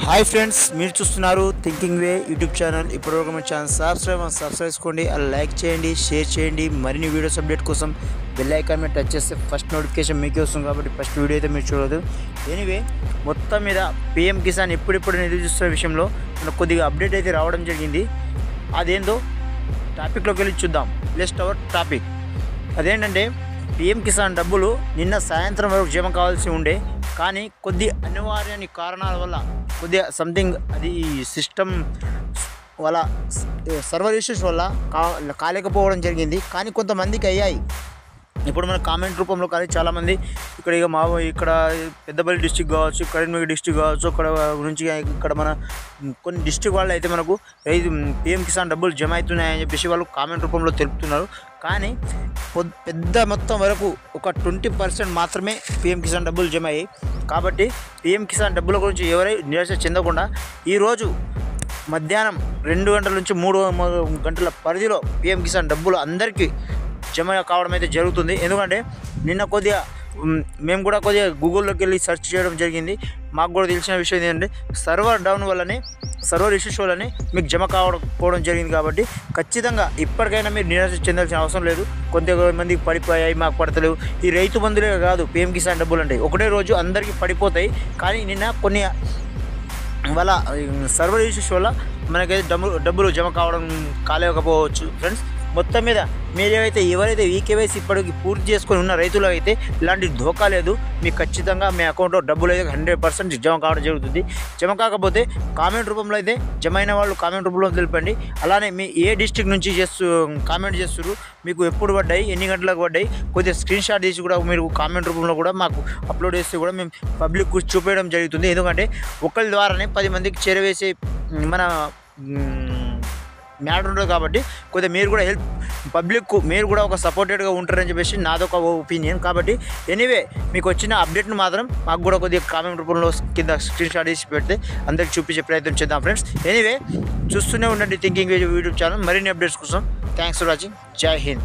Hi friends, మీరు చూస్తున్నారు thinking వే YouTube channel. ఇప్పటివరకు మన ఛానల్ సబ్స్క్రైబ్ చేసుకోండి, లైక్ చేయండి, షేర్ చేయండి. మరిన్ని వీడియోస్ అప్డేట్ కోసం బెల్ ఐకాన్ మీద టచ్ చేస్తే ఫస్ట్ నోటిఫికేషన్ మీకే వస్తుంది. కాబట్టి ఫస్ట్ వీడియో అయితే మీరు చూడదు. ఎనీవే, మొత్తం మీద పిఎం కిసాన్ ఎప్పుడెప్పుడు నిధులు చూస్తున్న విషయంలో మనకు కొద్దిగా అప్డేట్ అయితే రావడం జరిగింది. అదేందో టాపిక్లోకి వెళ్ళి చూద్దాం. లెస్ట్ అవర్ టాపిక్ అదేంటంటే, పిఎం కిసాన్ డబ్బులు నిన్న సాయంత్రం వరకు జమ కావాల్సి ఉండే, కానీ కొద్ది అనివార్య కారణాల వల్ల కొద్దిగా సంథింగ్ అది సిస్టమ్ వల్ల సర్వర్ ఇష్యూస్ వల్ల కాలేకపోవడం జరిగింది. కానీ కొంతమందికి అయ్యాయి. ఇప్పుడు మన కామెంట్ రూపంలో కానీ చాలామంది ఇక్కడ పెద్దపల్లి డిస్టిక్ కావచ్చు, కరీంనగర్ డిస్టిక్ కావచ్చు, ఇక్కడ మన కొన్ని డిస్టిక్ వాళ్ళు అయితే మనకు పిఎం కిసాన్ డబ్బులు జమ అవుతున్నాయని చెప్పేసి వాళ్ళు కామెంట్ రూపంలో తెలుపుతున్నారు. కానీ పెద్ద మొత్తం వరకు ఒక 20% మాత్రమే పిఎం కిసాన్ డబ్బులు జమ అయ్యాయి. కాబట్టి పిఎం కిసాన్ డబ్బుల గురించి ఎవరై నిరాశ చెందకుండా ఈరోజు మధ్యాహ్నం 2 గంటల నుంచి 3 గంటల పరిధిలో పిఎం కిసాన్ డబ్బులు అందరికీ జమ కావడం అయితే జరుగుతుంది. ఎందుకంటే నిన్న మేము కూడా గూగుల్లోకి వెళ్ళి సెర్చ్ చేయడం జరిగింది. మాకు కూడా తెలిసిన విషయం ఏంటంటే, సర్వర్ ఇష్యూస్ వల్లనే మీకు జమ కావడం జరిగింది. కాబట్టి ఖచ్చితంగా ఇప్పటికైనా మీరు నిరాశ చెందాల్సిన అవసరం లేదు. కొంతమందికి పడిపోయాయి, మాకు పడతలేవు. ఈ రైతు బంధులే కాదు, పిఎం కిసాన్ డబ్బులు అంటే ఒకటే రోజు అందరికీ పడిపోతాయి. కానీ నిన్న కొన్ని వాళ్ళ సర్వర్ ఇష్యూస్ వల్ల మనకైతే డబ్బులు జమ కాలేకపోవచ్చు ఫ్రెండ్స్. మొత్తం మీద ఎవరైతే ఈకేవైసీ ఇప్పటికి పూర్తి చేసుకొని ఉన్న రైతులు అయితే ఇలాంటి ధోకా లేదు. మీకు ఖచ్చితంగా మీ అకౌంట్లో డబ్బులు అయితే 100% జమ కావడం జరుగుతుంది. జమ కాకపోతే కామెంట్ రూపంలో అయితే జమ అయిన వాళ్ళు కామెంట్ రూపంలో తెలిపండి. అలానే మీ ఏ డిస్ట్రిక్ట్ నుంచి కామెంట్ చేస్తున్నారు, మీకు ఎప్పుడు పడ్డాయి, ఎన్ని గంటలకు పడ్డాయి, కొద్దిగా స్క్రీన్ షాట్ తీసి కూడా మీరు కామెంట్ రూపంలో కూడా మాకు అప్లోడ్ చేస్తే కూడా మేము పబ్లిక్ చూపించడం జరుగుతుంది. ఎందుకంటే ఒకరి ద్వారానే 10 మందికి చేరవేసే మన మ్యాటర్ ఉంటుంది. కాబట్టి కొద్దిగా మీరు కూడా మీరు కూడా ఒక సపోర్టెడ్గా ఉంటారని చెప్పేసి నాదొక ఒపీనియన్. కాబట్టి ఎనీవే, మీకు వచ్చిన అప్డేట్ను మాత్రం మాకు కూడా కొద్దిగా కామెంట్ రూపంలో కింద స్క్రీన్ షాట్ తీసి పెడితే అందరికి చూపించే ప్రయత్నం చేద్దాం ఫ్రెండ్స్. ఎనీవే, చూస్తూనే ఉండండి థింకింగ్ యూట్యూబ్ ఛానల్. మరిన్ని అప్డేట్స్ కోసం థ్యాంక్స్ ఫర్ వాచింగ్. జై హింద్.